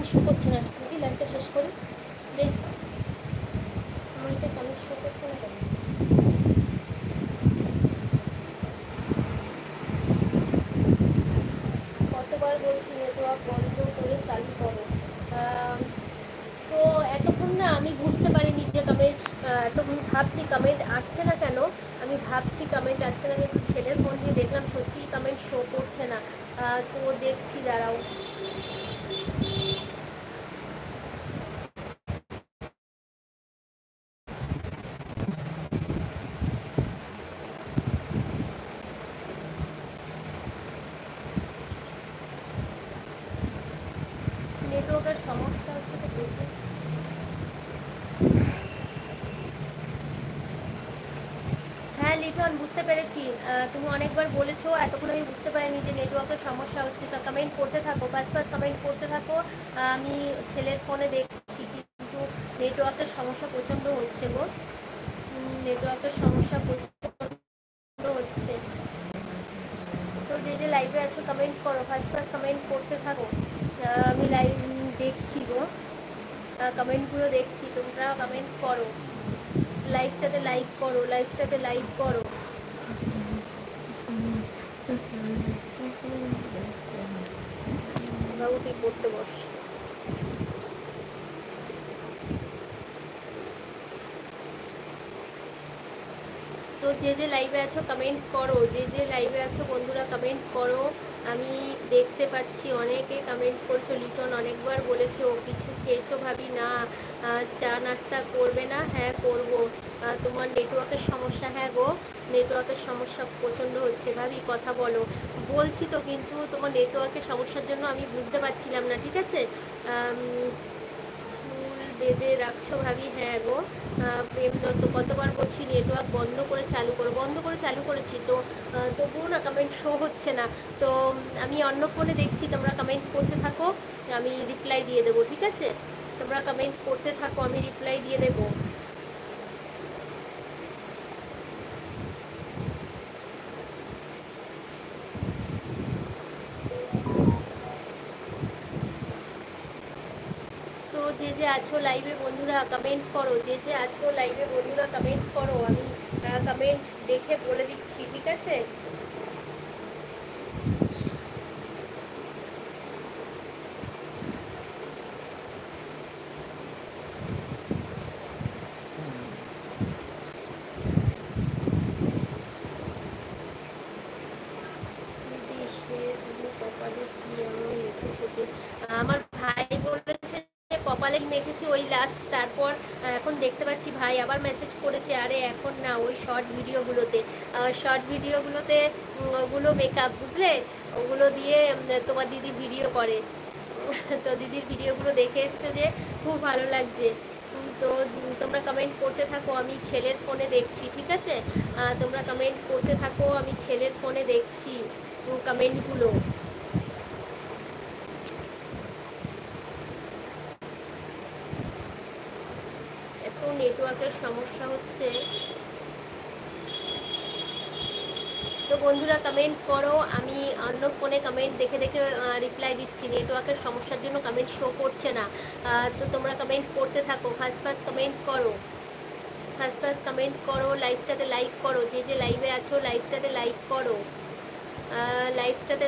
Comment show করছে না, দেখি লাইভটা শেষ করি। দেখ আমার এটা কমেন্ট শো করছে না কেন? কতবার বলছি নেটওয়ার্ক বন্ধ করে চালু করো। তো এতক্ষণ না আমি বুঝতে পারিনি যে কমেন্ট, এতক্ষণ ভাবছি কমেন্ট আসছে না কেন। আমি ভাবছি কমেন্ট আসছে না, কিন্তু ছেলের ফোন দিয়ে দেখলাম সত্যিই কমেন্ট শো করছে না। তো দেখছি, দাঁড়াও। নেটওয়ার্কের সমস্যা হচ্ছে তো প্রচুর। হ্যাঁ লিটন, বুঝতে পেরেছি। তুমি অনেকবার বলেছো, এতক্ষণ আমি বুঝতে পারিনি যে নেটওয়ার্কের সমস্যা হচ্ছে। তা কমেন্ট করতে থাকো, ফার্স্ট ফার্স্ট কমেন্ট করতে থাকো। আমি ছেলের ফোনে দেখছি, কিন্তু নেটওয়ার্কের সমস্যা প্রচণ্ড হচ্ছে গো। নেটওয়ার্কের সমস্যা প্রচণ্ড হচ্ছে। তো যে যে লাইভে আছো কমেন্ট করো, ফার্স্ট ফার্স্ট কমেন্ট করতে থাকো। আমি লাইভ দেখছি গো, কমেন্টগুলো দেখছি, তোমরা কমেন্ট করো, লাইভটাতে লাইক করো, লাইভটাতে লাইক করো। বাবু তুই পড়তে বস। তো যে যে লাইভে আছো কমেন্ট করো, যে যে লাইভে আছো বন্ধুরা কমেন্ট করো। আমি দেখতে পাচ্ছি অনেকে কমেন্ট করছো। লিটন অনেকবার বলেছে ও কিছু খেয়েছো ভাবি না, চা নাস্তা করবে না? হ্যাঁ করব। তোমার নেটওয়ার্কের সমস্যা? হ্যাঁ গো, নেটওয়ার্কের সমস্যা প্রচণ্ড হচ্ছে। ভাবি কথা বলো, বলছি তো, কিন্তু তোমার নেটওয়ার্কের সমস্যার জন্য আমি বুঝতে পারছিলাম না, ঠিক আছে? চুল বেঁধে রাখছো ভাবি? হ্যাঁ গো। প্রেম দত্ত, কতবার বলছি নেটওয়ার্ক বন্ধ করে চালু করো, বন্ধ করে চালু করেছি তো, তবুও না কমেন্ট শো হচ্ছে না। তো আমি অন্য ফোনে দেখছি, তোমরা কমেন্ট করতে থাকো, আমি রিপ্লাই দিয়ে দেবো, ঠিক আছে? তোমরা কমেন্ট করতে থাকো, আমি রিপ্লাই দিয়ে দেবো। তো যে যে আছো লাইভে বন্ধুরা কমেন্ট করো, যে যে আছো লাইভে বন্ধুরা কমেন্ট করো, আমি কমেন্ট দেখে বলে দিচ্ছি, ঠিক আছে? আমার ভাই বলেছে যে কপালে মেখেছি ওই লাস্ট, তারপর এখন দেখতে পাচ্ছি ভাই আবার মেসেজ করেছে, আরে এখন না, ওই শর্ট ভিডিওগুলোতে, শর্ট ভিডিওগুলোতে ওগুলো মেকআপ, বুঝলে? ওগুলো দিয়ে তোমার দিদি ভিডিও করে। তো দিদির ভিডিওগুলো দেখে এসছো যে, খুব ভালো লাগছে। তো তোমরা কমেন্ট করতে থাকো, আমি ছেলের ফোনে দেখছি, ঠিক আছে? তোমরা কমেন্ট করতে থাকো, আমি ছেলের ফোনে দেখছি কমেন্টগুলো। এত নেটওয়ার্কের সমস্যা হচ্ছে। তো বন্ধুরা কমেন্ট করো, আমি অন্য ফোনে কমেন্ট দেখে দেখে রিপ্লাই দিচ্ছি। নেটওয়ার্কের সমস্যার জন্য কমেন্ট শো করছে না। তো তোমরা কমেন্ট করতে থাকো, ফার্স্ট ফার্স্ট কমেন্ট করো, ফার্স্ট ফার্স্ট কমেন্ট করো, লাইভটাতে লাইক করো, যে যে লাইভে আছো লাইভটাতে লাইক করো, লাইভটাতে